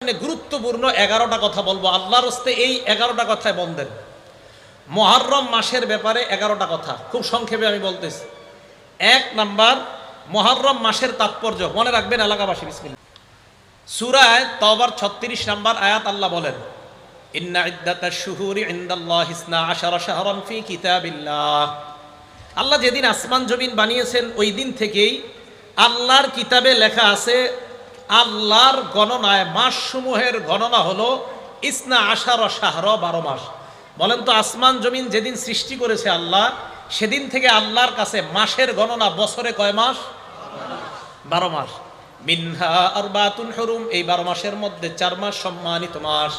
গুরুত্বপূর্ণ 11টা কথা বলবো আল্লাহর হস্তে। এই 11টা কথায় মন দেন। মুহররম মাসের ব্যাপারে 11টা কথা খুব সংক্ষেপে আমি বলতেছি। 1 নাম্বার, মুহররম মাসের তাৎপর্য মনে রাখবেন এলাকাবাসী। বিসমিল্লাহ। সূরা তাওবার 36 নাম্বার আয়াত আল্লাহ বলেন, ইন্না ইদ্দাতাশ শুহুরি ইনদাল্লাহি 12 শাহরান ফি কিতাবিল্লাহ। আল্লাহ যেদিন আসমান জমিন বানিয়েছেন ওই দিন থেকেই আল্লাহর কিতাবে লেখা আছে, আল্লাহর গণনায় মাসসমূহের গণনা হলো 12 শাহর, 12 মাস। বলেন তো, আসমান জমিন যেদিন সৃষ্টি করেছে আল্লাহ, সেদিন থেকে আল্লাহর কাছে মাসের গণনা বছরে কয় মাস? 12 মাস। মিনহা আরবাতুন হুরুম, এই 12 মাসের মধ্যে 4 মাস সম্মানিত মাস।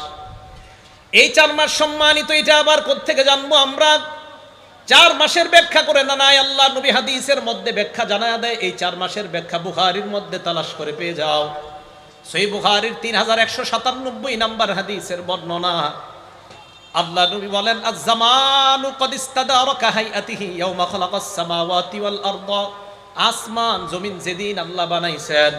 এই 4 মাস সম্মানিত, এটা আবার কোত্থেকে জানবো আমরা? 4 মাসের ব্যাখ্যা করে না নাই আল্লাহ নবী হাদিসের মধ্যে ব্যাখ্যা জানায়া দেয়। এই 4 মাসের ব্যাখ্যা বুখারীর মধ্যে তালাশ করে পেয়ে যাও। সহিহ বুখারীর 3197 নাম্বার হাদিসের বর্ণনা। আল্লাহ নবী বলেন, আজ-জামানু ক্বাদ ইস্তাদারা কাহাইয়াতিহি ইয়াওমা খালাকাস সামাওয়াতি ওয়াল আরদ। আসমান জমিন যেদিন আল্লাহ বানাইছেন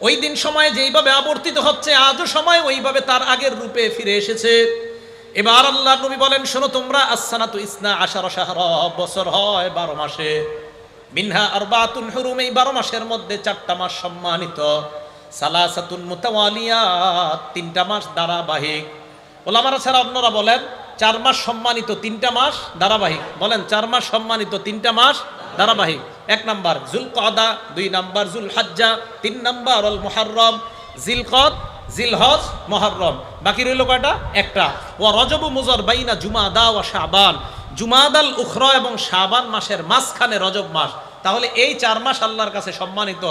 ওই দিন সময় যেইভাবে আবর্তিত হচ্ছে, আজও সময় ওইভাবে তার আগের রূপে ফিরে এসেছে। এবার আল্লাহ নবী বলেন, শোনো তোমরা, as-sanatu 12 শাহরা, বছর হয় 12 মাসে। মিনহা আরবাতুন হুরুম, এই 12 মাসের মধ্যে 4টা মাস সম্মানিত। সালাসাতুন মুতাওয়ালিয়াত, 3টা মাস ধারাবাহিক। ওলামারা ছাড়া অন্যরা বলেন 4 মাস সম্মানিত, 3টা মাস ধারাবাহিক। বলেন 4 মাস সম্মানিত, 3টা মাস ধারাবাহিক। 1 নাম্বার যুলকাদা, 2 নাম্বার যুলহজ্জা, 3 নাম্বার আল মুহররম। জিলকদ, জিলহজ, মুহররম, বাকি রইল কয়টা? একটা। ওয়া রজবু মুজার বাইনা জুমাদা ওয়া শাবান, জুমাদাল উখরা এবং শাবান মাসের মাঝখানে রজব মাস। তাহলে এই 4 মাস আল্লাহর কাছে সম্মানিত।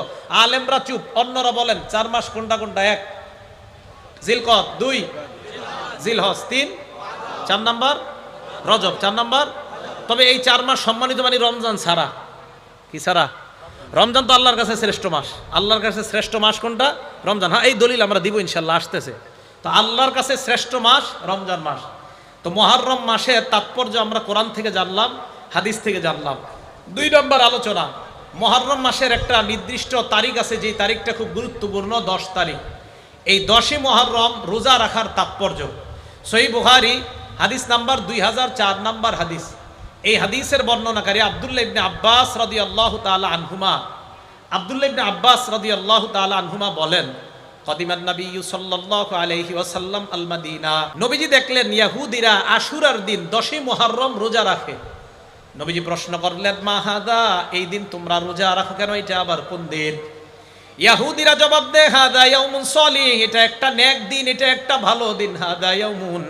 আলেমরা চুপ, অন্যরা বলেন 4 মাস কোনটা কোনটা? 1 জিলকদ, 2 জিলহজ, 3 4 নাম্বার রজব, 4 নাম্বার। তবে এই 4 মাস সম্মানিত মানে রমজান ছাড়া। কি ছাড়া? রমজান তো আল্লাহর কাছে শ্রেষ্ঠ মাস। আল্লাহর কাছে শ্রেষ্ঠ মাস কোনটা? রমজান। হ্যাঁ, এই দলিল আমরা দিব ইনশাল্লাহ, আসতেছে। তো আল্লাহর কাছে শ্রেষ্ঠ মাস রমজান মাস। তো মুহররম মাসের তাৎপর্য আমরা কোরআন থেকে জানলাম, হাদিস থেকে জানলাম। 2 নম্বর আলোচনা, মুহররম মাসের একটা নির্দিষ্ট তারিখ আছে, যেই তারিখটা খুব গুরুত্বপূর্ণ, 10 তারিখ। এই 10ই মুহররম রোজা রাখার তাৎপর্য। সহিহ বুখারী হাদিস নাম্বার 2004 নাম্বার হাদিস। এই হাদিসের বর্ণনাকারী আব্দুল্লাহ ইবনে আব্বাস রাদিয়াল্লাহু তাআলা আনহুমা। আব্দুল্লাহ ইবনে আব্বাস রাদিয়াল্লাহু তাআলা আনহুমা বলেন, কদিমান নবিয়্যু সাল্লাল্লাহু আলাইহি ওয়াসাল্লাম আল মাদিনা। নবীজি দেখলেন ইহুদিরা আশুরার দিন 10ই মুহররম রোজা রাখে। নবীজি প্রশ্ন করলেন, মা হাদা, এই দিন তোমরা রোজা রাখো কেন? এটা আবার কোন দিন? ইহুদিরা জবাব দেয়, হাদা ইয়াউমুন সলিহ, এটা একটা নেক দিন, এটা একটা ভালো দিন। হাদা ইয়াউমুন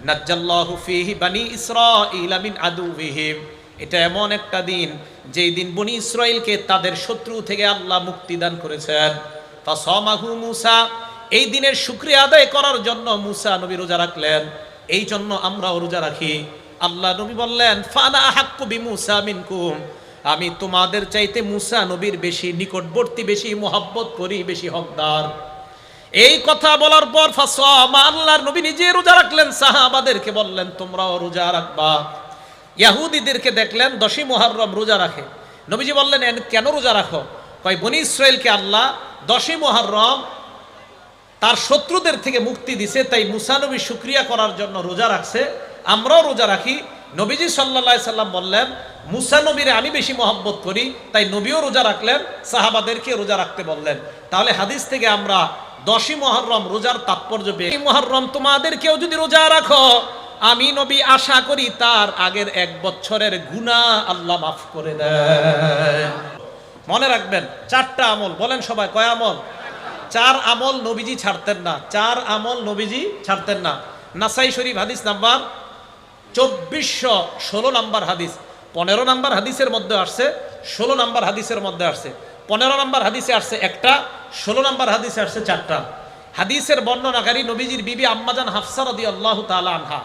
নাজ্জাল্লাহু ফীহি বানি ইসরাঈল মিন আদুওয়িহিম, এটা এমন একটা দিন যেই দিন বনি ইসরাইলকে তাদের শত্রু থেকে আল্লাহ মুক্তি দান করেছেন। ফাসামাহু মূসা, এই দিনের শুকরিয়া আদায় করার জন্য মূসা নবী রোজা রাখলেন। এই জন্য আমরাও রোজা রাখি। আল্লাহ নবী বললেন, ফানা আহাক্কু বিমূসা মিনকুম, আমি তোমাদের চাইতে মূসা নবীর বেশি নিকটবর্তী, বেশি মোহাব্বত করি, বেশি হকদার। এই কথা বলার পর ফাসামা, আল্লাহর নবী নিজে রোজা রাখলেন, সাহাবাদেরকে বললেন তোমরাও রোজা রাখবা। ইহুদিদেরকে দেখলেন 10ই মুহররম রোজা রাখে। নবীজি বললেন, কেন রোজা রাখো? কয়, বনি ইসরাইলকে আল্লাহ 10ই মুহররম তার শত্রুদের থেকে মুক্তি দিছে, তাই মূসা নবী শুকরিয়া করার জন্য রোজা রাখছে, আমরাও রোজা রাখি। নবীজি সাল্লাল্লাহু আলাইহি সাল্লাম বললেন, মূসা নবীরে আমি বেশি মহব্বত করি, তাই নবীও রোজা রাখলেন, সাহাবাদেরকে রোজা রাখতে বললেন। তাহলে হাদিস থেকে আমরা 10ই মুহররম রোজার তাৎপর্য পেয়ে, এই মুহররম তোমাদেরকেও যদি রোজা রাখো, আমি নবী আশা করি তার আগের 1 বছরের গুনাহ আল্লাহ মাফ করে দেন। মনে রাখবেন 4টা আমল। বলেন সবাই, কয় আমল? 4 আমল নবীজি ছাড়তেন না। 4 আমল নবীজি ছাড়তেন না। নাসাই শরীফ হাদিস নাম্বার 2416 নাম্বার হাদিস। 15 নাম্বার হাদিসের মধ্যে আসছে, 16 নাম্বার হাদিসের মধ্যে আসছে। 15 নাম্বার হাদিসে আসছে একটা, 16 নাম্বার হাদিসে আসছে 4টা। হাদিসের বর্ণনাকারী নবীজির বিবি আম্মাজান হাফসা রাদিয়াল্লাহু তাআলা আনহা।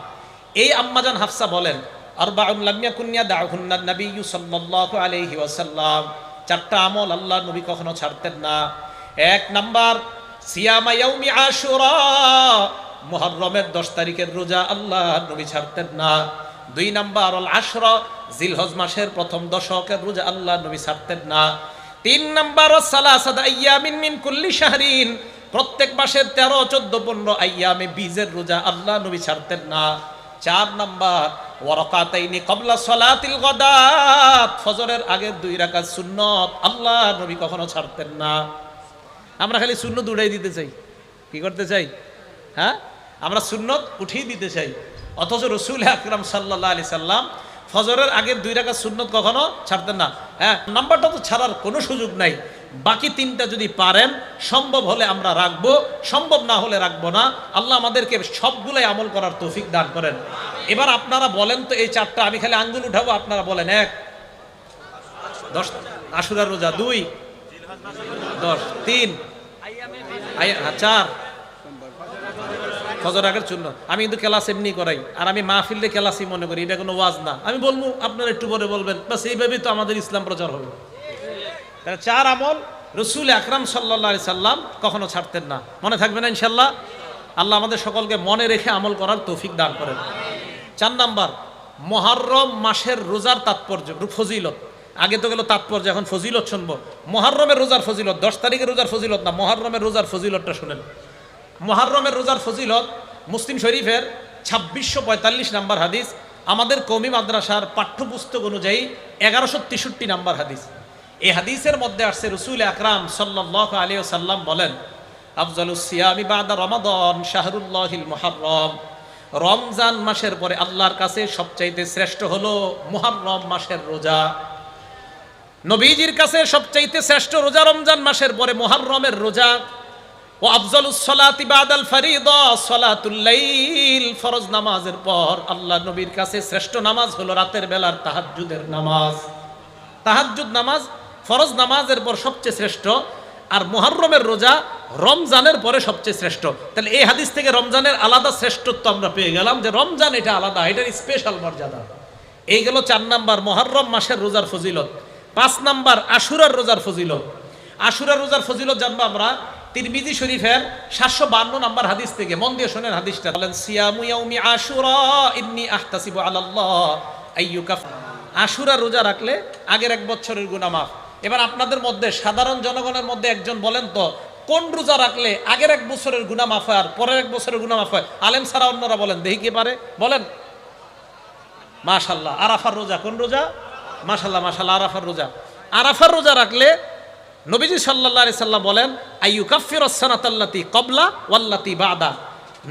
এই আম্মাজান হাফসা বলেন, আরবাউন লাম ইয়াকুন ইয়াদাউহুন্না নবিয়্যু সাল্লাল্লাহু আলাইহি ওয়াসাল্লাম, 4টা আমল আল্লাহ নবী কখনো ছাড়তেন না। 1 নাম্বার সিয়ামা ইয়াউমি আশুরা, মুহররমের 10 তারিখের রোজা আল্লাহ নবী ছাড়তেন না। 2 নাম্বার আল আশরা, জিলহজ মাসের প্রথম দশকের রোজা আল্লাহ নবী ছাড়তেন না। 3 নাম্বার সালাসাত আইয়ামিন মিন কুল্লি শাহরিন, প্রত্যেক মাসের 13, 14, 15 আইয়ামে বীজের রোজা আল্লাহ নবী ছাড়তেন না। 4 নাম্বার ওয়ারাকাতাইনি ক্বাবলা সালাতিল গাদাত, ফজরের আগের 2 রাকাত সুন্নত আল্লাহ নবী কখনো ছাড়তেন না। আমরা খালি সুন্নত উড়াই দিতে চাই, কি করতে চাই? হ্যাঁ, আমরা সুন্নত উঠিয়ে দিতে চাই, অথচ রাসূল আকরাম সাল্লাল্লাহু আলাইহি সাল্লাম ফজরের আগের 2 রাকাত সুন্নত কখনো ছাড়তেন না। হ্যাঁ, নাম্বারটা তো ছাড়ার কোনো সুযোগ নাই। বাকি 3টা যদি পারেন, সম্ভব হলে আমরা রাখবো, সম্ভব না হলে রাখবো না। আল্লাহ আমাদেরকে সবগুলাই আমল করার তৌফিক দান করেন। এবার আপনারা বলেন তো, এই 4টা আমি খালি আঙ্গুল উঠাবো, আপনারা বলেন। 1 10 আশুরার রোজা, 2 10 3 4 ফজর আগের সুন্নত। আমি কিন্তু ক্লাস এমনি করাই, আর আমি মাহফিলে ক্লাসই মনে করি, এটা কোনো ওয়াজ না। আমি বলবো, আপনারা একটু পরে বলবেন, বাস এইভাবেই তো আমাদের ইসলাম প্রচার হবে। 4 আমল রাসূল আকরাম সাল্লাল্লাহু আলাইহি সাল্লাম কখনো ছাড়তেন না। মনে থাকবে না ইনশাআল্লাহ? আল্লাহ আমাদের সকলকে মনে রেখে আমল করার তৌফিক দান করেন। 4 নাম্বার মুহররম মাসের রোজার তাৎপর্য, ফজিলত। আগে তো গেল তাৎপর্য, এখন ফজিলত শুনবো। মুহররমের রোজার ফজিলত, 10 তারিখের রোজার ফজিলত না, মুহররমের রোজার ফজিলতটা শুনেন। মুহররমের রোজার ফজিলত মুসলিম শরীফের 2645 নাম্বার হাদিস, আমাদের কওমি মাদ্রাসার পাঠ্যপুস্তক অনুযায়ী 1163 নাম্বার হাদিস। এই হাদিসের মধ্যে আসছে রাসূল আকরাম সাল্লাল্লাহু আলাইহি ওয়াসাল্লাম বলেন, আফজালুস সিয়ামি বাদা রমাদান শাহরুল্লাহিল মুহররম, রমজান মাসের পরে আল্লাহর কাছে সবচাইতে শ্রেষ্ঠ হলো মুহররম মাসের রোজা। নবীজির কাছে সবচাইতে শ্রেষ্ঠ রোজা রমজান মাসের পরে মুহররমের রোজা। ও আফজালুস সালাতি বাদাল ফরিদা সালাতুল লাইল, ফরজ নামাজের পর আল্লাহ নবীর কাছে শ্রেষ্ঠ নামাজ হলো রাতের বেলার তাহাজ্জুদের নামাজ। তাহাজ্জুদ নামাজ ফরজ নামাজের পর সবচেয়ে শ্রেষ্ঠ, আর মুহররমের রোজা রমজানের পরে সবচেয়ে শ্রেষ্ঠ। তাহলে এই হাদিস থেকে রমজানের আলাদা শ্রেষ্ঠত্ব আমরা পেয়ে গেলাম, যে রমজান এটা আলাদা, এটার স্পেশাল মর্যাদা। এই গেল 4 নাম্বার মুহররম মাসের রোজার ফজিলত। 5 নাম্বার আশুরার রোজার ফজিলত। আশুরার রোজার ফজিলত জানবো আমরা তিরমিজি শরীফের 752 নাম্বার হাদিস থেকে। মন দিয়ে শোনেন হাদিসটা। বলেন, সিয়ামু ইয়াউমি আশুরা ইন্নী আহতাসিবু আলাল্লাহ আইয়ুকাফ। আশুরা রোজা রাখলে আগের 1 বছরের গুনাহ মাফ। এবার আপনাদের মধ্যে সাধারণ জনগণের মধ্যে একজন বলেন তো, কোন রোজা রাখলে আগের 1 বছরের গুনাহ মাফ হয় আর পরের 1 বছরের গুনাহ মাফ হয়? আলেম ছাড়া অন্যরা বলেন, দেখি কে পারে, বলেন। মাশাআল্লাহ, আরাফার রোজা। কোন রোজা? মাশাআল্লাহ মাশাআল্লাহ, আরাফার রোজা। আরাফার রোজা রাখলে নবীজি সাল্লাল্লাহু আলাইহি সাল্লাম বলেন, আইয়ুকাফফিরুস সানাতাল্লাতি ক্বাবলা ওয়াল্লাতি বাদা।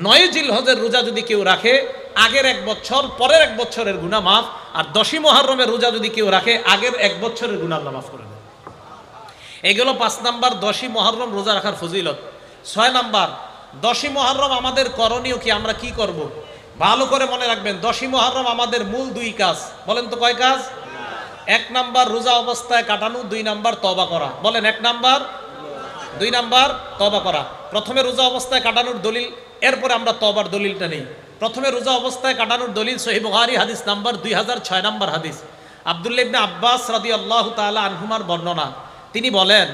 9 জিলহজের রোজা যদি কেউ রাখে, আগের 1 বছর পরের 1 বছরের গুনাহ মাফ। আর 10ই মুহররমের রোজা যদি কেউ রাখে, আগের 1 বছরের গুনাহ আল্লাহ মাফ করে দেন। এগুলো 5 নাম্বার 10ই মুহররম রোজা রাখার ফজিলত। 6 নাম্বার 10ই মুহররম আমাদের করণীয় কি, আমরা কি করব? ভালো করে মনে রাখবেন, 10ই মুহররম আমাদের মূল 2 কাজ। বলেন তো কয় কাজ? 1 নাম্বার রোজা অবস্থায় কাটানো, 2 নাম্বার তওবা করা। বলেন, 1 নাম্বার 2 নাম্বার তওবা করা। প্রথমে রোজা অবস্থায় কাটানোর দলিল, এরপরে আমরা তওবার দলিলটা নেই। প্রথমে রোজা অবস্থায় কাটানোর দলিল সহিহ বুখারী হাদিস নাম্বার 2006 নাম্বার হাদিস। আব্দুল্লাহ ইবনে আব্বাস রাদিয়াল্লাহু তাআলা আনহুমার বর্ণনা। তিনি বলেন,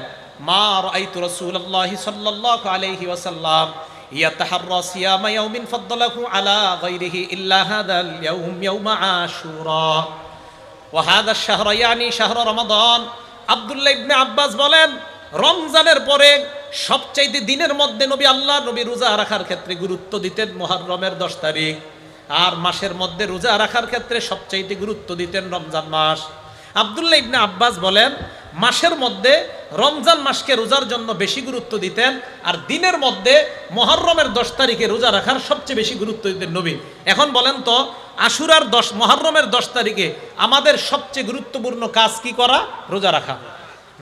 মা রাআইতু রাসূলুল্লাহি সাল্লাল্লাহু আলাইহি ওয়াসাল্লাম ইয়াতাহাররা সিয়ামা ইয়াউমিন ফাদ্দালাহু আলা গায়রিহি ইল্লা হাদাল ইয়াউম ইয়াউমা আশুরা ওয়া হাদা আশ-শাহরা ইয়ানি শাহর রমাদান। আব্দুল্লাহ ইবনে আব্বাস বলেন, রমজানের পরে সবচাইতে দিনের মধ্যে আল্লাহ নবী রোজা রাখার ক্ষেত্রে গুরুত্ব দিতেন মুহররমের 10 তারিখ, আর মাসের মধ্যে রোজা রাখার ক্ষেত্রে সবচাইতে গুরুত্ব দিতেন রমজান মাস। আব্দুল্লাহ ইবনে আব্বাস বলেন, মাসের মধ্যে রমজান মাসকে রোজার জন্য বেশি গুরুত্ব দিতেন, আর দিনের মধ্যে মুহররমের 10 তারিখে রোজা রাখার সবচেয়ে বেশি গুরুত্ব দিতেন নবী। এখন বলেন তো, আশুরার মুহররমের 10 তারিখে আমাদের সবচেয়ে গুরুত্বপূর্ণ কাজ কি করা? রোজা রাখা।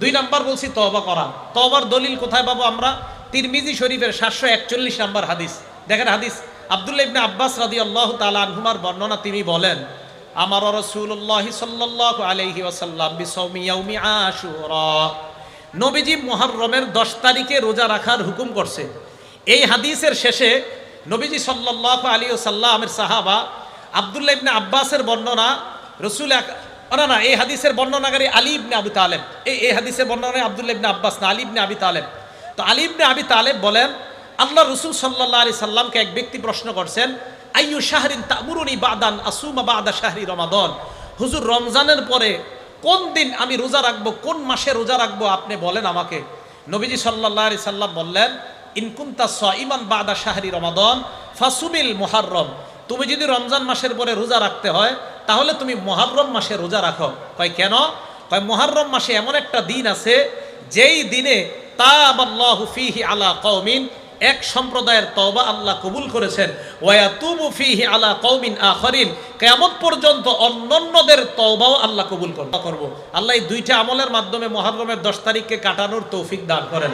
2 নাম্বার বলছি তওবা করা। তওবার দলিল কোথায় পাবো আমরা? তিরমিজি শরীফের 741 নাম্বার হাদিস। দেখেন হাদিস, আব্দুল্লাহ ইবনে আব্বাস রাদিয়াল্লাহু তাআলা আনহুমার বর্ণনা। তিনি বলেন, আমার রাসূলুল্লাহ সাল্লাল্লাহু আলাইহি ওয়াসাল্লাম বিসাওমি ইয়াউমি আশুরা। নবীজি মুহররমের 10 তারিখে রোজা রাখার হুকুম করছে। এই হাদিসের শেষে নবীজি সাল্লাল্লাহু আলাইহি ওয়াসাল্লামের সাহাবা আব্দুল্লাহ ইবনে আব্বাসের বর্ণনা, রাসূল না, এই হাদিসের বর্ণনাকারী আলী ইবনে আবি তালেব। এই হাদিসের বর্ণনা আব্দুল্লাহ ইবনে আব্বাস না, আলী ইবনে আবি তালেব। তো আলী ইবনে আবি তালেব বলেন, আল্লাহ রাসূল সাল্লাল্লাহু আলাইহি সাল্লামকে এক ব্যক্তি প্রশ্ন করছেন, আইয়ু শাহরিন তা'মুরুনি বাদান আসুমা বাদা শাহরি রমাদান। হুজুর, রমজানের পরে কোন দিন আমি রোজা রাখবো, কোন মাসে রোজা রাখবো, আপনি বলেন আমাকে। নবীজি সাল্লাল্লাহু আলাইহি সাল্লাম বললেন, ইন কুনতা সাইমান বাদা শাহরি রমাদান ফাসুমিল মুহাররম, তুমি যদি রমজান মাসের পরে রোজা রাখতে হয় তাহলে তুমি মুহাররম মাসে রোজা রাখো। কয় কেন? কয় মুহাররম মাসে এমন একটা দিন আছে যেই দিনে তাবাল্লাহু ফীহি আলা কওমিন, এক সম্প্রদায়ের তওবা আল্লাহ কবুল করেছেন, ওয়ায়াতুবু ফীহি আলা কওমিন আখারিন, কিয়ামত পর্যন্ত অন্যান্যদের তওবাও আল্লাহ কবুল করব। আল্লাহ এই দুইটা আমলের মাধ্যমে মুহররমের 10 তারিখকে কাটানোর তৌফিক দান করেন।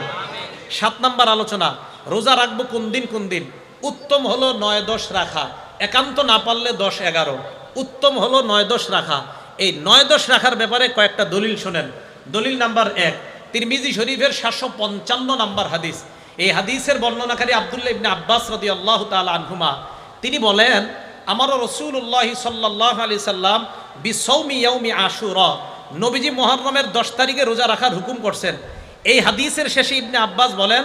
7 নম্বর আলোচনা, রোজা রাখবো কোন দিন কোন দিন। উত্তম হলো 9-10 রাখা, একান্ত না পারলে 10-11। উত্তম হলো 9-10 রাখা। এই 9-10 রাখার ব্যাপারে কয়েকটা দলিল শোনেন। দলিল নাম্বার 1, তিরমিজি শরীফের 755 নম্বর হাদিস। এই হাদিসের বর্ণনাকারী আব্দুল্লাহ ইবনে আব্বাস রাদিয়াল্লাহু তাআলা আনহুমা, তিনি বলেন আমার রাসূলুল্লাহ সাল্লাল্লাহু আলাইহি সাল্লাম বিসাওমি ইয়াউমি আশুরা, নবীজি মুহররমের 10 তারিখে রোজা রাখার হুকুম করছেন। এই হাদিসের শেষে ইবনে আব্বাস বলেন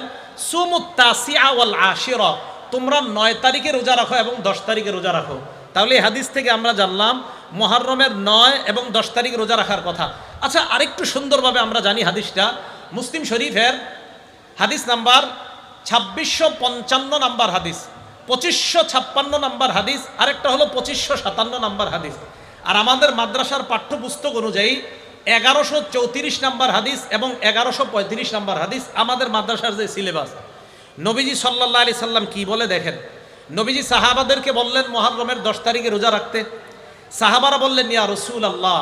সুমুত তাসিআ ওয়াল আশিরা, তোমরা 9 তারিখে রোজা রাখো এবং 10 তারিখে রোজা রাখো। তাহলে এই হাদিস থেকে আমরা জানলাম মুহররমের 9 এবং 10 তারিখে রোজা রাখার কথা। আচ্ছা, আরেকটু সুন্দরভাবে আমরা জানি হাদিসটা মুসলিম শরীফের হাদিস নাম্বার 2655 নাম্বার হাদিস, 2556 নাম্বার হাদিস, আরেকটা হলো 2557 নাম্বার হাদিস। আর আমাদের মাদ্রাসার পাঠ্যপুস্তক অনুযায়ী 1134 নাম্বার হাদিস এবং 1135 নাম্বার হাদিস আমাদের মাদ্রাসার যে সিলেবাস। নবীজি সাল্লাল্লাহু আলাইহি সাল্লাম কি বলে দেখেন। নবীজি সাহাবাদেরকে বললেন মুহররমের 10 তারিখে রোজা রাখতে। সাহাবারা বললেন ইয়া রাসূলুল্লাহ,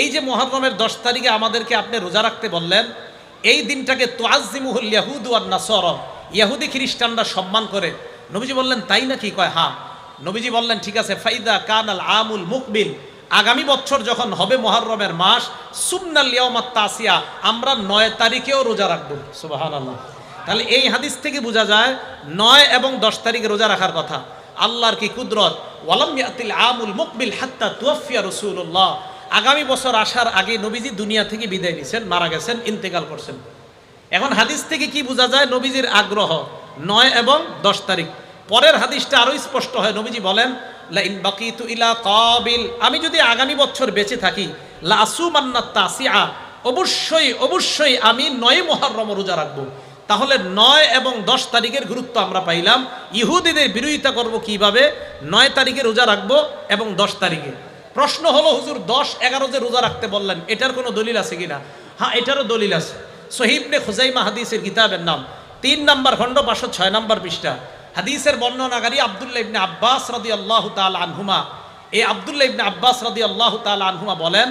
এই যে মুহররমের 10 তারিখে আমাদেরকে আপনি রোজা রাখতে বললেন, এই দিনটাকে তুআজ্জিমুহুল ইয়াহুদু ওয়ান নাসারা, ইহুদি খ্রিস্টানরা সম্মান করে। নবীজি বললেন তাই নাকি? কয় হ্যাঁ। নবীজি বললেন ঠিক আছে, ফাইদা কানাল আমুল মুকবিল, আগামী বছর যখন হবে মুহররমের মাস, সুমনাল ইয়াউমাত তাসিয়া, আমরা 9 তারিখেও রোজা রাখবো। সুবহানাল্লাহ। তাহলে এই হাদিস থেকে বোঝা যায় 9 এবং 10 তারিখে রোজা রাখার কথা। আল্লাহর কি কুদরত, ওয়ালাম ইয়াতিল আমুল মুকবিল হাত্তা তুওয়াফিয়া রাসূলুল্লাহ, আগামী বছর আসার আগে নবীজি দুনিয়া থেকে বিদায় নিছেন, মারা গেছেন, ইন্তেকাল করছেন। এখন হাদিস থেকে কি বোঝা যায়? নবীজির আগ্রহ 9 এবং 10 তারিখ। পরের হাদিসটা আরো স্পষ্ট হয়। নবীজি বলেন লা ইন বাকিতু ইলা কাবিল, আমি যদি আগামী বছর বেঁচে থাকি, লা আসুমান্নাত তাসিআ, অবশ্যই আমি 9 মুহররম রোজা রাখবো। তাহলে 9 এবং 10 তারিখের গুরুত্ব আমরা পাইলাম। ইহুদিদের বিরোধিতা করব কিভাবে? 9 তারিখে রোজা রাখবো এবং 10 তারিখে। প্রশ্ন হলো হুজুর 10-11 যে রোজা রাখতে বললেন, এটার কোনো দলিল আছে কিনা? হ্যাঁ, এটারও দলিল আছে। সহিহ ইবনে খুজাইমা হাদিসের কিতাবের নাম 3 নম্বর খণ্ড 506 নম্বর পৃষ্ঠা। হাদিসের বর্ণনাকারী আব্দুল্লাহ ইবনে আব্বাস রাদিয়াল্লাহু তাআলা আনহুমা, এই আব্দুল্লাহ ইবনে আব্বাস রাদিয়াল্লাহু তাআলা আনহুমা বলেন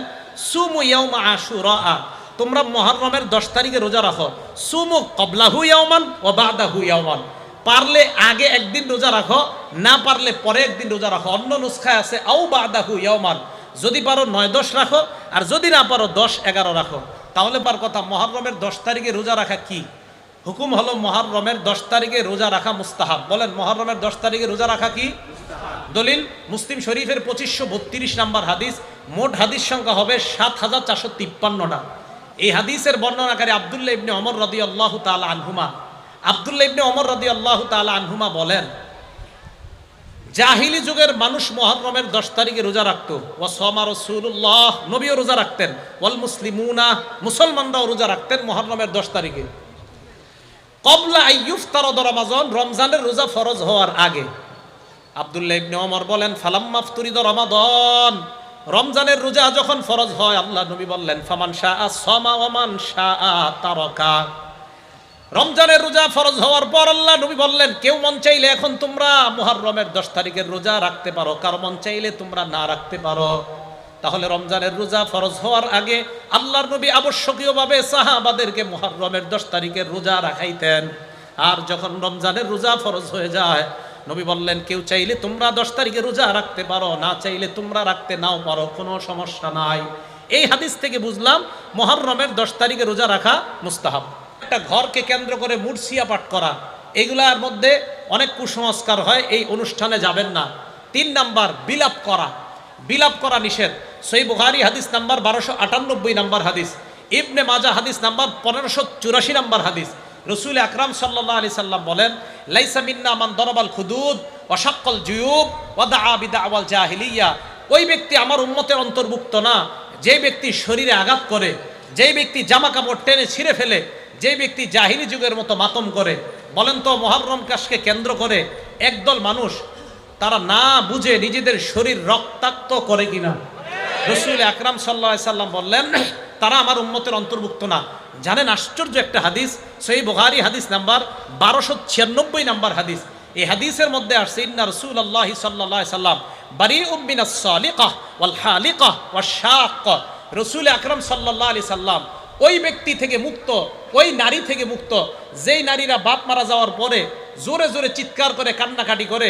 সুমু ইয়াউমা আশুরা, তোমরা মুহররমের 10 তারিখে রোজা রাখো। সুমু ক্বাবলাহু ইয়াওমান ওয়া বা'দাহু ইয়াওমান, পারলে আগে একদিন রোজা রাখো, না পারলে পরে একদিন রোজা রাখো। অন্য নুসখায় আছে আও বা'দাহু ইয়াওমান, যদি পারো 9-10 রাখো, আর যদি না পারো 10-11 রাখো। তাহলে পার কথা মুহররমের 10 তারিখে রোজা রাখা কি? হুকুম হলো মুহররমের 10 তারিখে রোজা রাখা মুস্তাহাব। বলেন মুহররমের 10 তারিখে রোজা রাখা কি? দলিল মুসলিম শরীফের 2532 নম্বর হাদিস। মোট হাদিস সংখ্যা হবে 7453টা। এই হাদিসের বর্ণনাকারী আব্দুল্লাহ ইবনে ওমর রাদিয়াল্লাহু তাআলা আনহুমা, আব্দুল্লাহ ইবনে ওমর রাদিয়াল্লাহু তাআলা আনহুমা বলেন জাহিলি যুগের মানুষ মুহররমের 10 তারিখে রোজা রাখতো। ওয়া সামা রাসূলুল্লাহ, নবীও রোজা রাখতেন। ওয়াল মুসলিমুনা, মুসলমানরাও রোজা রাখতেন মুহররমের 10 তারিখে। ক্বাবলা আইয়ুফতারাদ রমাজান, রমজানের রোজা ফরজ হওয়ার আগে। আব্দুল্লাহ ইবনে ওমর বলেন ফালাম্মা ফতুরিদ রমাদান, রমজানের রোজা যখন ফরজ হয়, আল্লাহ নবী বললেন ফামান শাআ সামা ওয়া মান শাআ তারাকা। রমজানের রোজা ফরজ হওয়ার পর আল্লাহ নবী বললেন কেউ মন চাইলে এখন তোমরা মুহররমের 10 তারিখের রোজা রাখতে পারো, কার মন চাইলে তোমরা না রাখতে পারো। তাহলে রমজানের রোজা ফরজ হওয়ার আগে আল্লাহর নবী আবশ্যকীয়ভাবে সাহাবাদেরকে মুহররমের 10 তারিখের রোজা রাখাইতেন। আর যখন রমজানের রোজা ফরজ হয়ে যায়, নবী বললেন কেউ চাইলে তোমরা 10 তারিখে রোজা রাখতে পারো, না চাইলে তোমরা রাখতে নাও পারো, কোনো সমস্যা নাই। এই হাদিস থেকে বুঝলাম মুহররমের 10 তারিখে রোজা রাখা মুস্তাহাব। একটা ঘরকে কেন্দ্র করে মুরসিয়া পাঠ করা, এগুলার মধ্যে অনেক কুসংস্কার হয়, এই অনুষ্ঠানে যাবেন না। 3 নাম্বার বিলাপ করা, বিলাপ করা নিষেধ। সহিহ বুখারী হাদিস নাম্বার 1298 নাম্বার হাদিস, ইবনে মাজাহ হাদিস নাম্বার 1584 নাম্বার হাদিস। রাসূল আকরাম সাল্লাল্লাহু আলাইহি সাল্লাম বলেন লাইসা মিন্না মান দারাবাল খুদুদ ওয়া শাক্কাল জুয়ুব ওয়া দাআ বিদাওয়াল জাহিলিয়া, ওই ব্যক্তি আমার উম্মতের অন্তর্ভুক্ত না যে ব্যক্তি শরীরে আঘাত করে, যে ব্যক্তি জামা কাপড় টেনে ছিঁড়ে ফেলে, যে ব্যক্তি জাহিলি যুগের মতো মাতম করে, বলেন তো মুহররম মাসকে কেন্দ্র করে একদল মানুষ তারা না বুঝে নিজেদের শরীর রক্তাক্ত করে কিনা? রাসূল আকরাম সাল্লাল্লাহু আলাইহি সাল্লাম বললেন তারা আমার উম্মতের অন্তর্ভুক্ত না। জানেন আশ্চর্য একটা হাদিস, সহিহ বুখারী হাদিস নাম্বার 1296 নাম্বার হাদিস। এই হাদিসের মধ্যে আসছে ইন্না রাসূলুল্লাহ সাল্লাল্লাহু আলাইহি সাল্লাম বারিউম মিনাস সালিকাহ ওয়াল হালিকাহ ওয়াশ শাক্কা। রাসূল আকরাম সাল্লাল্লাহু আলাইহি সাল্লাম ওই ব্যক্তি থেকে মুক্ত, ওই নারী থেকে মুক্ত যেই নারীরা বাপ মারা যাওয়ার পরে জোরে জোরে চিৎকার করে কান্নাকাটি করে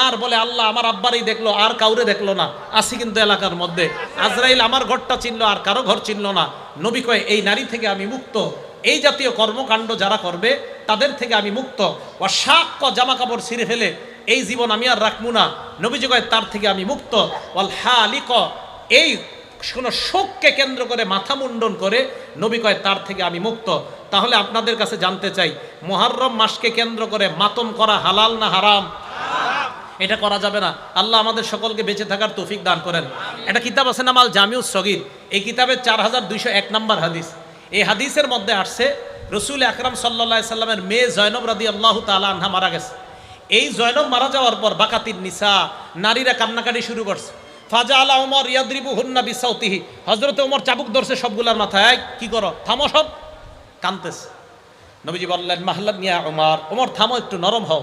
আর বলে আল্লাহ আমার আব্বারই দেখলো আর কাউরে দেখলো না। আসি কিন্তু এলাকার মধ্যে আজরাইল আমার ঘরটা চিনলো আর কারো ঘর চিনলো না। নবী কয় এই নারী থেকে আমি মুক্ত। এই জাতীয় কর্মকাণ্ড যারা করবে তাদের থেকে আমি মুক্ত। ওয়াশাক্ক জামা কাপড় ছিঁড়ে ফেলে এই জীবন আমি আর রাখবো না, নবীজি কয় তার থেকে আমি মুক্ত। ওয়াল হালিক এই কোনো শোককে কেন্দ্র করে মাথা মুন্ডন করে নবী কয় তার থেকে আমি মুক্ত। তাহলে আপনাদের কাছে জানতে চাই মুহররম মাসকে কেন্দ্র করে মাতম করা হালাল না হারাম? এটা করা যাবে না। আল্লাহ আমাদের সকলকে বেঁচে থাকার তৌফিক দান করেন। একটা কিতাব আছে নাম আল জামিউস সগীর, এই কিতাবের 4201 নম্বর হাদিস। এই হাদিসের মধ্যে আসছে রাসূল আকরাম সাল্লাল্লাহু আলাইহি সাল্লামের মেয়ে জয়নব রাদিয়াল্লাহু তাআলা আনহা মারা গেছে। এই জয়নব মারা যাওয়ার পর বাকাতিন নিসা নারীরা কান্নাকাটি শুরু করছে। ফাজাআলা ওমর ইয়াদরিবুহুন্না বিসাউতিহি, হযরত ওমর চাবুক ধরছে সবগুলার মাথায়, কি করো থামো সব, কাঁদতেছে। নবীজি বললেন মাহলান ইয়া ওমর, ওমর থামো একটু নরম হও।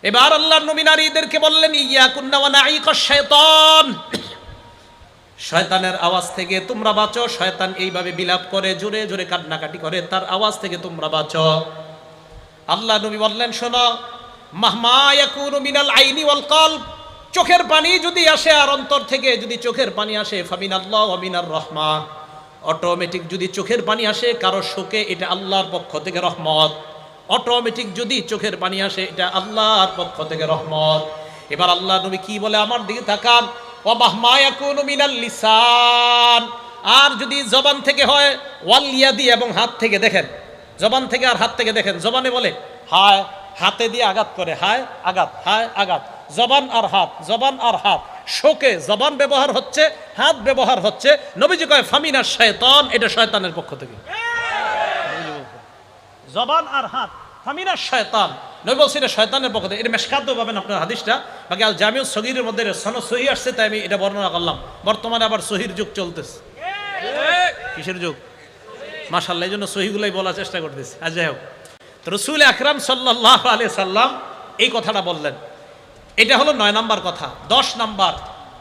এবার আল্লাহর নবী নারীদেরকে বললেন ইয়াকুন্না ওয়া নাঈকাশ শাইতান, শয়তানের আওয়াজ থেকে তোমরা বাঁচো। শয়তান এইভাবে বিলাপ করে জোরে জোরে কান্নাকাটি করে, তার আওয়াজ থেকে তোমরা বাঁচো। আল্লাহ নবী বললেন শোনো মাহমা ইয়াকুনু মিনাল আইনি ওয়াল কলব, চোখের পানি যদি আসে আর অন্তর থেকে যদি চোখের পানি আসে ফামিনাল্লাহ ওয়া মিনার রাহমা, অটোমেটিক যদি চোখের পানি আসে কারো শোকে এটা আল্লাহর পক্ষ থেকে রহমত। অটোমেটিক যদি চোখের পানি আসে এটা আল্লাহর পক্ষ থেকে রহমত। এবার আল্লাহ নবী কি বলে আমার দিকে তাকান, ওয়া মাহমা ইয়াকুনু মিনাল লিসান, আর যদি জবান থেকে হয় ওয়াল ইয়াদি, এবং হাত থেকে দেখেন, জবান থেকে আর হাত থেকে দেখেন। জবানে বলে হায়, হাতে দিয়ে আঘাত করে হায় আঘাত, হায় আঘাত, জবান আর হাত, জবান আর হাত, শোকে জবান ব্যবহার হচ্ছে, হাত ব্যবহার হচ্ছে। নবীজি কয় ফামিনাশ শাইতান, এটা শয়তানের পক্ষ থেকে। জবান আর হাত ফামিনাশ শাইতান, নবী বলছেন এটা শয়তানের পক্ষ থেকে। এটা মেশকাতেও পাবেন আপনার হাদিসটা, বাকি আল জামিউস সগীরের মধ্যে সনদ সহিহ আসছে, তাই আমি এটা বর্ণনা করলাম। বর্তমানে আবার সহির যুগ চলতেছে। কিসের যুগ? মাশাআল্লাহ, এই জন্য সহিগুলাই বলার চেষ্টা করতেছি। আজ যাই হোক, রাসূল আকরাম সাল্লাল্লাহু আলাইহি সাল্লাম এই কথাটা বললেন। এটা হলো 9 নাম্বার কথা। 10 নাম্বার,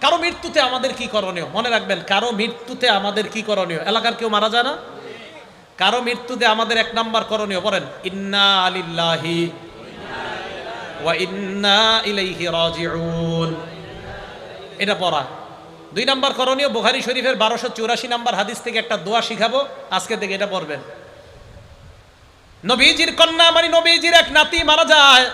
কারো মৃত্যুতে আমাদের কি করণীয়? মনে রাখবেন, কারো মৃত্যুতে আমাদের কি করণীয়? এলাকার কেউ মারা যায় না, কারো মৃত্যুতে আমাদের 1 নাম্বার করণীয় বলেন ইন্না লিল্লাহি ওয়া ইন্না ইলাইহি রাজিউন, এটা পড়া। 2 নাম্বার করণীয় বুখারী শরীফের 1284 নাম্বার হাদিস থেকে একটা দোয়া শিখাবো, আজকে থেকে এটা পড়বেন। নবীজির কন্যা মানে নবীজির এক নাতি মারা যায়,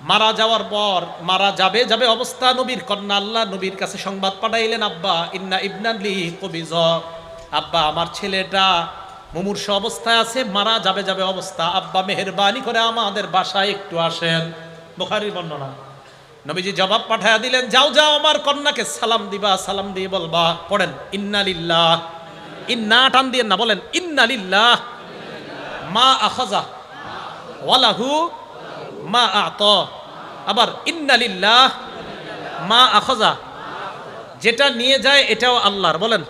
মারা যাওয়ার পর মারা যাবে যাবে অবস্থা নবীর কন্যা আল্লাহ নবীর কাছে সংবাদ পাঠাইলেন, আব্বা ইন্না ইবনান লি কবিজ, আব্বা আমার ছেলেটা মুমূর্ষু অবস্থায় আছে, মারা যাবে যাবে অবস্থা, আব্বা মেহেরবানি করে আমাদের বাসায় একটু আসেন। বুখারীর বর্ণনা। নবীজি জবাব পাঠায়া দিলেন, যাও যাও আমার কন্যাকে সালাম দিবা, সালাম দিয়ে বলবা, পড়েন ইন্না লিল্লাহ, ইন্না টান দিয়ে না, বলেন ইন্না লিল্লাহ মা আখাযা ওয়া লাহু মা আ'তা, আবার ইন্না লিল্লাহ মা আখাযা, যেটা নিয়ে যায় এটাও আল্লাহর, বলেন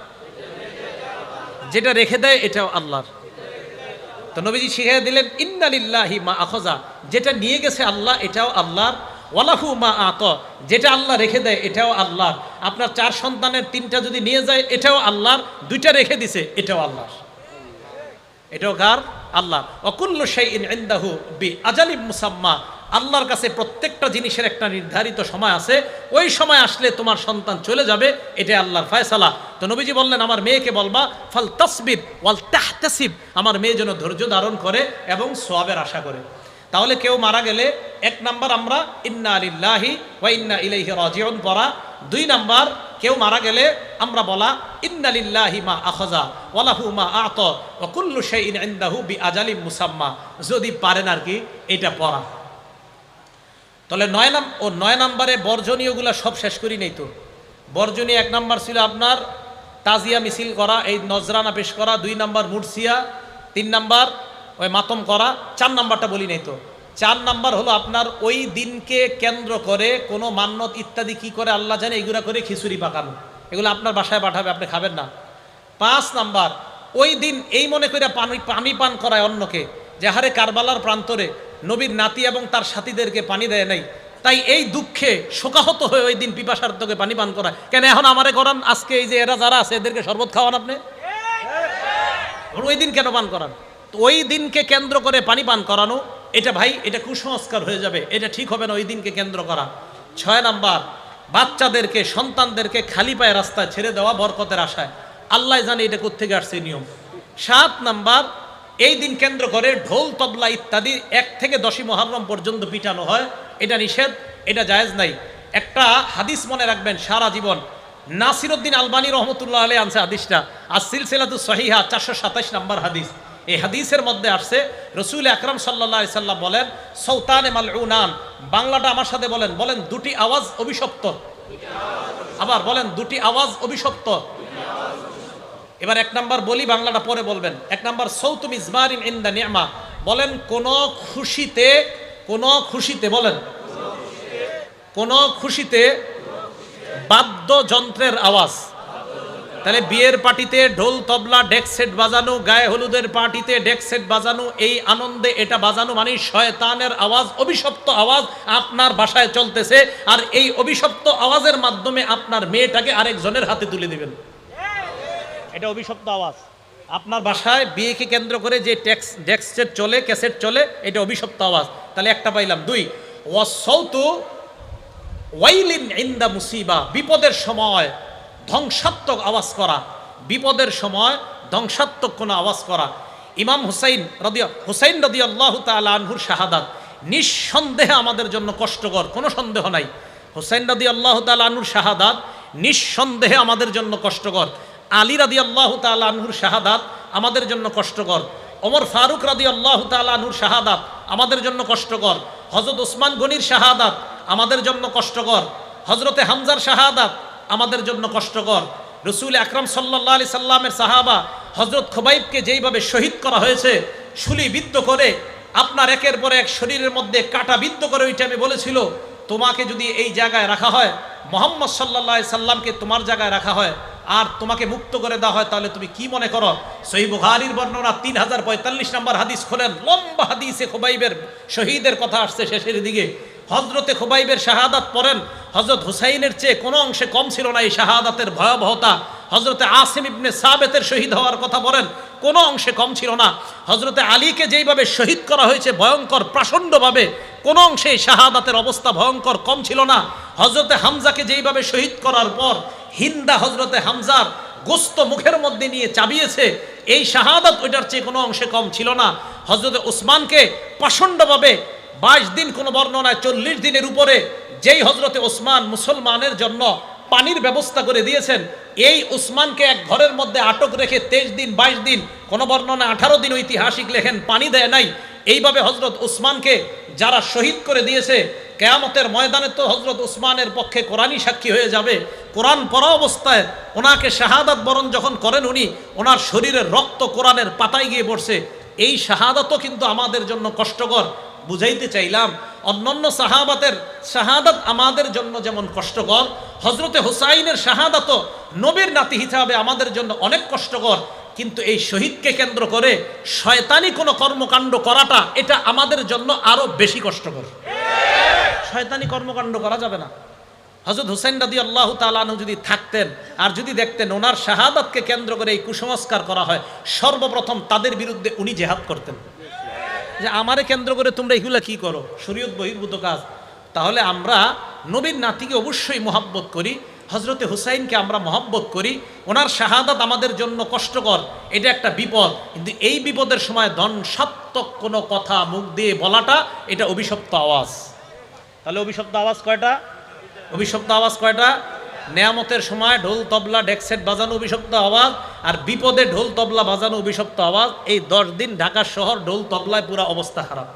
যেটা রেখে দেয় এটাও আল্লাহর। তো নবীজি শিখিয়ে দিলেন ইন্না লিল্লাহি মা আখাযা, যেটা নিয়ে গেছে আল্লাহ এটাও আল্লাহর, ওয়া লাহু মা আ'তা, যেটা আল্লাহ রেখে দেয় এটাও আল্লাহর। আপনার 4 সন্তানের 3টা যদি নিয়ে যায় এটাও আল্লাহর, 2টা রেখে দিছে এটাও আল্লাহর, এটাও কার? আল্লাহ। ওয়া কুল্লু শাইইন ইনদাহু বিআজালিম মুসাম্মা, আল্লাহর কাছে প্রত্যেকটা জিনিসের একটা নির্ধারিত সময় আছে, ওই সময় আসলে তোমার সন্তান চলে যাবে, এটা আল্লাহর ফয়সালা। তো নবীজি বললেন আমার মেয়েকে বলবা ফাল তাসবির ওয়াল তাহতাসিব, আমার মেয়ে যেন ধৈর্য ধারণ করে এবং সওয়াবের আশা করে। তাহলে কেউ মারা গেলে 1 নাম্বার আমরা ইন্না লিল্লাহি ওয়া ইন্না ইলাইহি রাজিউন পড়া। 2 নাম্বার কেউ মারা গেলে আমরা বলা ইন্না লিল্লাহি মা আখাযা ওয়া লাহু মা আ'তা ওয়া কুল্লু শাইইন ইনদাহু বিআজালিম মুসাম্মা, যদি পারেন আর কি এটা পড়া। তাহলে 9 নাম্বারে বর্জনীয়গুলো সব শেষ করি নেই। তো বর্জনীয় 1 নাম্বার ছিল আপনার তাজিয়া মিছিল করা, এই নজরানা পেশ করা। 2 নাম্বার মুরসিয়া, 3 নাম্বার ওই মাতম করা, 4 নাম্বারটা বলি নেই। তো 4 নাম্বার হলো আপনার ওই দিনকে কেন্দ্র করে কোনো মান্নত ইত্যাদি কি করে আল্লাহ জানে, এগুলা করে খিচুড়ি পাকানো, এগুলো আপনার বাসায় পাঠাবে, আপনি খাবেন না। 5 নাম্বার, ওই দিন এই মনে করে পানি পান করায় অন্যকে, যে হারে কারবালার প্রান্তরে নবীর নাতি এবং তার সাথীদেরকে পানি দেয় নাই, তাই এই দুঃখে শোকাহত হয়ে ওই দিন পিপাসার্থকে পানি পান করায়। কেন এখন আমারে করান, আজকে এই যে এরা যারা আছে এদেরকে শরবত খাওয়ান আপনি, ওই দিন কেন পান করান? তো ওই দিনকে কেন্দ্র করে পানি পান করানো, এটা ভাই এটা কুসংস্কার হয়ে যাবে, এটা ঠিক হবে না ওই দিনকে কেন্দ্র করা। 6 নাম্বার, বাচ্চাদেরকে সন্তানদেরকে খালি পায়ে রাস্তায় ছেড়ে দেওয়া বরকতের আশায়, আল্লাহ জানে এটা কোত্থেকে আসছে নিয়ম। 7 নাম্বার, এই দিন কেন্দ্র করে ঢোল তবলা ইত্যাদি 1 থেকে 10ই মুহররম পর্যন্ত পিটানো হয়, এটা নিষেধ, এটা জায়েজ নাই। একটা হাদিস মনে রাখবেন সারা জীবন, নাসিরউদ্দিন আলবানী রহমতুল্লাহ আলাইহি আনছে হাদিসটা, আর সিলসিলাতুস সহিহা 427 নম্বর হাদিস। এই হাদিসের মধ্যে আসছে রাসূল আকরাম সাল্লাল্লাহু আলাইহি সাল্লাম বলেন, সৌতানে মালউনান, বাংলাটা আমার সাথে বলেন, বলেন দুটি আওয়াজ অভিশপ্ত, আবার বলেন দুটি আওয়াজ অভিশপ্ত। এবার 1 নাম্বার বলি, বাংলাটা পরে বলবেন। 1 নাম্বার, সৌতু মিজমারিন ইনদা নি'মা, বলেন কোন খুশিতে বলেন কোন খুশিতে বাদ্যযন্ত্রের আওয়াজ। তাহলে বিয়ের পার্টিতে ঢোল তবলা ডেক সেট বাজানো, গায়ে হলুদের পার্টিতে ডেক সেট বাজানো, এই আনন্দে এটা বাজানো মানে শয়তানের আওয়াজ, অভিশপ্ত আওয়াজ আপনার বাসায় চলতেছে, আর এই অভিশপ্ত আওয়াজের মাধ্যমে আপনার মেয়েটাকে আরেকজনের হাতে তুলে দিবেন, এটা অভিশপ্ত আওয়াজ। আপনার বাসায় বিয়েকে কেন্দ্র করে যে ডেক সেট চলে, ক্যাসেট চলে, এটা অভিশপ্ত আওয়াজ। তাহলে একটা পাইলাম। 2, ওয়াসসাউতু ওয়াইলিন ইনদা মুসিবা, বিপদের সময় ধ্বংসাত্মক আওয়াজ করা, বিপদের সময় ধ্বংসাত্মক কোনো আওয়াজ করা। ইমাম হুসাইন রাদিয়াল্লাহু তাআলা আনহুর শাহাদাত নিঃসন্দেহে আমাদের জন্য কষ্টকর, কোনো সন্দেহ নাই। হুসাইন রাদিয়াল্লাহু তাআলা আনহুর শাহাদাত নিঃসন্দেহে আমাদের জন্য কষ্টকর। আলী রাদিয়াল্লাহু তাআলা আনহুর শাহাদাত আমাদের জন্য কষ্টকর। ওমর ফারুক রাদিয়াল্লাহু তাআলা আনহুর শাহাদাত আমাদের জন্য কষ্টকর। হযরত ওসমান গনির শাহাদাত আমাদের জন্য কষ্টকর। হযরতে হামজার শাহাদাত আমাদের জন্য কষ্টকর। রাসূল আকরাম সাল্লাল্লাহু আলাইহি সাল্লামের সাহাবা হযরত খুবাইবকে যেইভাবে শহীদ করা হয়েছে, শুলিবিদ্ধ করে আপনার একের পর এক শরীরের মধ্যে কাটা বিদ্ধ করে, ওই টাইমে বলেছিল, তোমাকে যদি এই জায়গায় রাখা হয়, মুহাম্মদ সাল্লাল্লাহু আলাইহি সাল্লামকে তোমার জায়গায় রাখা হয়, আর তোমাকে মুক্ত করে দেওয়া হয়, তাহলে তুমি কি মনে করো? সহিহ বুখারীর বর্ণনা 3045 নম্বর হাদিস খোলেন, লম্বা হাদিসে খুবাইবের শহীদের কথা আসছে শেষের দিকে। হযরতে খুবাইবের শাহাদাত পড়েন, হযরত হুসাইনের চেয়ে কোনো অংশে কম ছিল না এই শাহাদাতের ভয়াবহতা। হযরতে আসিম ইবনে সাবেতের শহীদ হওয়ার কথা বলেন, কোনো অংশে কম ছিল না। হযরতে আলীকে যেইভাবে শহীদ করা হয়েছে ভয়ঙ্কর প্রচণ্ডভাবে, কোনো অংশে শাহাদাতের অবস্থা ভয়ঙ্কর কম ছিল না। হযরতে হামজাকে যেইভাবে শহীদ করার পর হিন্দা হযরতে হামজার গোস্ত মুখের মধ্যে নিয়ে চাবিয়েছে, এই শাহাদাত ওইটার চেয়ে কোনো অংশে কম ছিল না। হযরতে ওসমানকে প্রচণ্ডভাবে 22 দিন, কোনো বর্ণনায় 40 দিনের উপরে, যেই হযরতে ওসমান মুসলমানের জন্য পানির ব্যবস্থা করে দিয়েছেন, এই ওসমানকে এক ঘরের মধ্যে আটক রেখে 23 দিন 22 দিন, কোনো বর্ণনায় 18 দিন ঐতিহাসিক লেখেন, পানি দেয় নাই। এইভাবে হযরত ওসমানকে যারা শহীদ করে দিয়েছে, কিয়ামতের ময়দানে তো হযরত ওসমানের পক্ষে কোরআনই সাক্ষী হয়ে যাবে। কোরআন পড়া অবস্থায় ওনাকে শাহাদাত বরণ যখন করেন, উনি ওনার শরীরের রক্ত কোরআনের পাতায় গিয়ে পড়ছে। এই শাহাদাতও কিন্তু আমাদের জন্য কষ্টকর। বুঝাইতে চাইলাম, অন্যান্য সাহাবাতের শাহাদাত আমাদের জন্য যেমন কষ্টকর, হযরতে হুসাইনের শাহাদাতও নবীর নাতি হিসাবে আমাদের জন্য অনেক কষ্টকর। কিন্তু এই শহীদকে কেন্দ্র করে শয়তানি কোনো কর্মকাণ্ড করাটা, এটা আমাদের জন্য আরো বেশি কষ্টকর। শয়তানি কর্মকাণ্ড করা যাবে না। হযরত হুসাইন রাদিয়াল্লাহু তাআলা আনহু যদি থাকতেন আর যদি দেখতেন ওনার শাহাদাতকে কেন্দ্র করে এই কুসংস্কার করা হয়, সর্বপ্রথম তাদের বিরুদ্ধে উনি জিহাদ করতেন, যে আমারে কেন্দ্র করে তোমরা এগুলা কি করো, শরীয়ত বহির্ভূত কাজ। তাহলে আমরা নবীর নাতিকে অবশ্যই মহব্বত করি, হযরতে হুসাইনকে আমরা মহব্বত করি। ওনার শাহাদাত আমাদের জন্য কষ্টকর, এটা একটা বিপদ। কিন্তু এই বিপদের সময় ধ্বংসাত্মক কোনো কথা মুখ দিয়ে বলাটা, এটা অভিশপ্ত আওয়াজ। তাহলে অভিশপ্ত আওয়াজ কয়টা? অভিশপ্ত আওয়াজ কয়টা? নেয়ামতের সময় ঢোল তবলা ডেকসেট বাজানো অভিশপ্ত আওয়াজ, আর বিপদে ঢোল তবলা বাজানো অভিশপ্ত আওয়াজ। এই 10 দিন ঢাকা শহর ঢোল তবলায় পুরা অবস্থা খারাপ।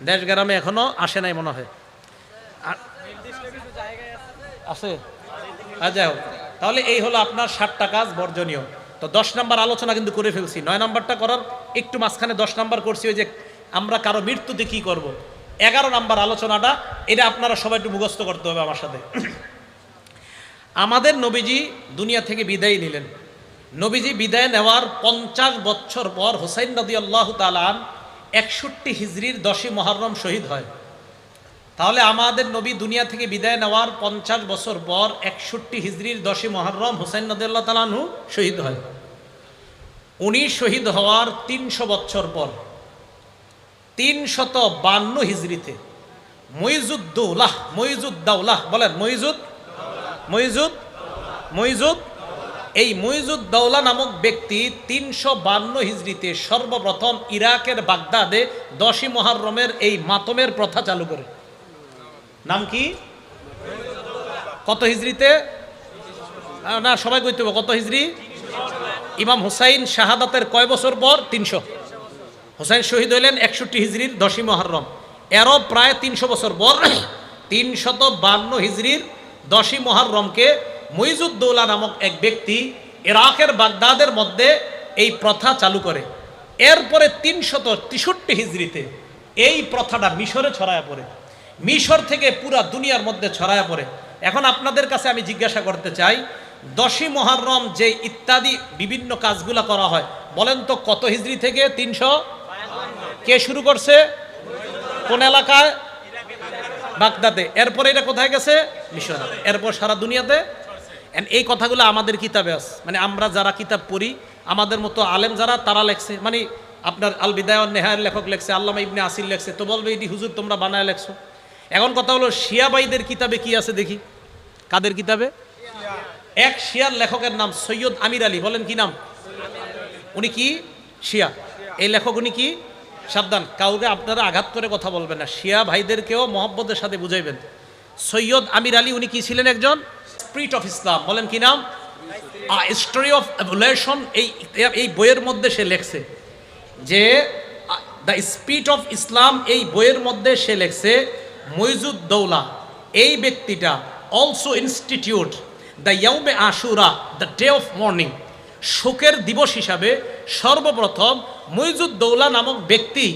দেশ গ্রামে এখনো আসে নাই মনে হয়, আছে। যাই হোক, তাহলে এই হলো আপনার 7টা কাজ বর্জনীয়। তো 10 নম্বর আলোচনা কিন্তু করে ফেলছি, 9 নম্বরটা করার একটু মাঝখানে 10 নম্বর করছি, ওই যে আমরা কারো মৃত্যুতে কি করব। 11 নাম্বার আলোচনাটা, এটা আপনারা সবাই একটু মুখস্থ করতে হবে আমার সাথে। আমাদের নবীজি দুনিয়া থেকে বিদায় নিলেন। নবীজি বিদায় নেওয়ার 50 বছর পর হুসাইন রাদিয়াল্লাহু তাআলা 61 হিজরির 10ই মুহররম শহীদ হয়। তাহলে আমাদের নবী দুনিয়া থেকে বিদায় নেওয়ার 50 বছর পর 61 হিজরির 10ই মুহররম হুসাইন রাদিয়াল্লাহু তাআলা আনহু শহীদ হয়। উনি শহীদ হওয়ার 300 বছর পর 352 হিজরিতে মুইজুদ্দৌলাহ বলেন এই মুইজুদ্দৌলা নামক ব্যক্তি 352 হিজরিতে সর্বপ্রথম ইরাকের বাগদাদে 10ই মুহররমের এই মাতমের প্রথা চালু করে। নাম কি? কত হিজরিতে? না সবাই কইতে হবে কত হিজরি? ইমাম হুসাইন শাহাদাতের কয় বছর পর? 300। হুসাইন শহীদ হইলেন 61 হিজরির 10ই মুহররম, এরও প্রায় 300 বছর পর 352 হিজরির 10ই মুহররমকে মুইজুদ্দৌলা নামক এক ব্যক্তি ইরাকের বাগদাদের মধ্যে এই প্রথা চালু করে। এরপরে 363 হিজরিতে এই প্রথাটা মিশরে ছড়ায় পড়ে, মিশর থেকে পুরা দুনিয়ার মধ্যে ছড়ায় পড়ে। এখন আপনাদের কাছে আমি জিজ্ঞাসা করতে চাই, 10ই মুহররম যে ইত্যাদি বিভিন্ন কাজগুলা করা হয়, বলেন তো কত হিজরি থেকে? 300। কে শুরু করছে? কোন এলাকায়? বাগদাদে। এরপরে এটা কোথায় গেছে? মিশরে। এরপর সারা দুনিয়াতে। এই কথাগুলো আমাদের কিতাবে আছে, মানে আমরা যারা কিতাব পড়ি, আমাদের মতো আলেম যারা, তারা লেখছে। মানে আপনার আল বিদায়া ওয়ান নিহায়ার লেখক লেখছে, আল্লামা ইবনে আসির লেখছে, তো বলবে এটি হুজুর তোমরা বানায় লেখছো। এখন কথা হলো শিয়া ভাইদের কিতাবে কি আছে দেখি। কাদের কিতাবে? এক শিয়ার লেখকের নাম সৈয়দ আমির আলী। বলেন কি নাম? উনি কি শিয়া? এই লেখক উনি কি? সাবধান, কাউকে আপনারা আঘাত করে কথা বলবেন না, শিয়া ভাইদেরকেও মহব্বতের সাথে বুঝাইবেন। সৈয়দ আমির আলী উনি কি ছিলেন? একজন স্পিরিট অফ ইসলাম। বলেন কি নাম? Story of evolution. এই বইয়ের মধ্যে সে লেখছে যে দ্য স্পিরিট অফ ইসলাম, এই বইয়ের মধ্যে সে লেখছে মুইজুদ্দৌলা এই ব্যক্তিটা অলসো ইনস্টিটিউট দ্য ইয়াউমে Ashura, the day of mourning, শোকের দিবস হিসাবে সর্বপ্রথম মুইজুদ্দৌলা নামক ব্যক্তি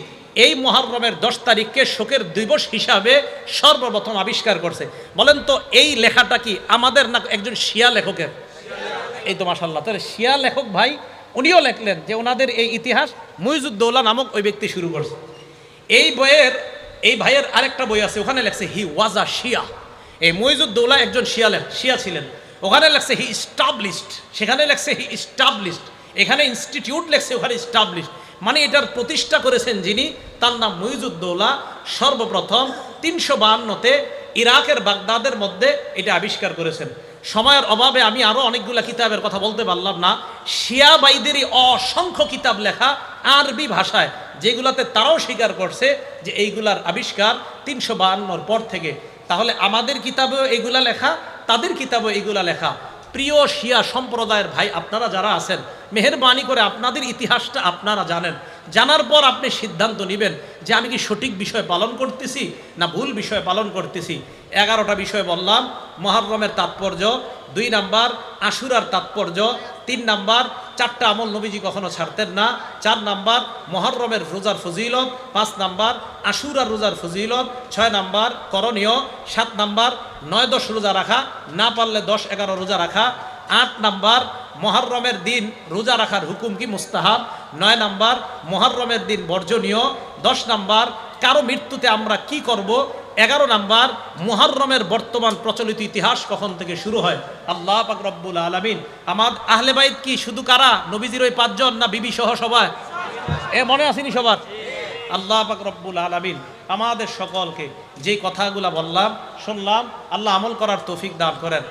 এই মুহররমের 10 তারিখকে শোকের দিবস হিসাবে সর্বপ্রথম আবিষ্কার করছে। বলেন তো এই লেখাটা কি আমাদের না একজন শিয়া লেখকের? এই তো মাশাআল্লাহ, তাহলে শিয়া লেখক ভাই উনিও লেখলেন যে ওনাদের এই ইতিহাস মুইজুদ্দৌলা নামক ওই ব্যক্তি শুরু করছে। এই ভাইয়ের আরেকটা বই আছে, ওখানে লেখছে হি ওয়াজ আ শিয়া। এই মুইজুদ্দৌলা একজন শিয়া ছিলেন। ওখানে লেখছে হি ইস্টাবলিশড, সেখানে লেখছে হি ইস্টাবলিশড, এখানে ইনস্টিটিউট লেখছে, ওখানে ইস্টাবলিশড। মানে এটার প্রতিষ্ঠা করেছেন যিনি, তার নাম মুইজুদ্দৌলা। সর্বপ্রথম 352তে ইরাকের বাগদাদের মধ্যে এটা আবিষ্কার করেছেন। সময়ের অভাবে আমি আরও অনেকগুলা কিতাবের কথা বলতে পারলাম না। শিয়া বাইদেরই অসংখ্য কিতাব লেখা আরবি ভাষায়, যেগুলাতে তারাও স্বীকার করছে যে এইগুলার আবিষ্কার 352 পর থেকে। তাহলে আমাদের কিতাবেও এগুলা লেখা, তাদের কিতাবেও এগুলা লেখা। প্রিয় শিয়া সম্প্রদায়ের ভাই আপনারা যারা আছেন, মেহেরবানি করে আপনাদের ইতিহাসটা আপনারা জানেন। জানার পর আপনি সিদ্ধান্ত নেবেন যে আমি কি সঠিক বিষয় পালন করতেছি না ভুল বিষয় পালন করতেছি। 11টা বিষয় বললাম। মুহররমের তাৎপর্য, 2 নাম্বার আশুরার তাৎপর্য, 3 নাম্বার 4টা আমল নবীজি কখনো ছাড়তেন না, 4 নাম্বার মুহররমের রোজার ফজিলত, 5 নাম্বার আশুরার রোজার ফজিলত, 6 নাম্বার করণীয়, 7 নাম্বার 9-10 রোজা রাখা, না পারলে 10-11 রোজা রাখা, 8 নাম্বার মুহররমের দিন রোজা রাখার হুকুম কি মুস্তাহাব, 9 নাম্বার মুহররমের দিন বর্জনীয়, 10 নাম্বার কারো মৃত্যুতে আমরা কি করব, 11 নাম্বার মুহররমের বর্তমান প্রচলিত ইতিহাস কখন থেকে শুরু হয়। আল্লাহ পাক রব্বুল আলামিন আমার আহলে বাইত কি শুধু কারা? নবীজির ওই 5 জন না বিবি সহ সবাই? মনে আসেনি সবার? আল্লাহ পাক রব্বুল আলামিন আমাদের সকলকে যেই কথাগুলা বললাম শুনলাম, আল্লাহ আমল করার তৌফিক দান করেন।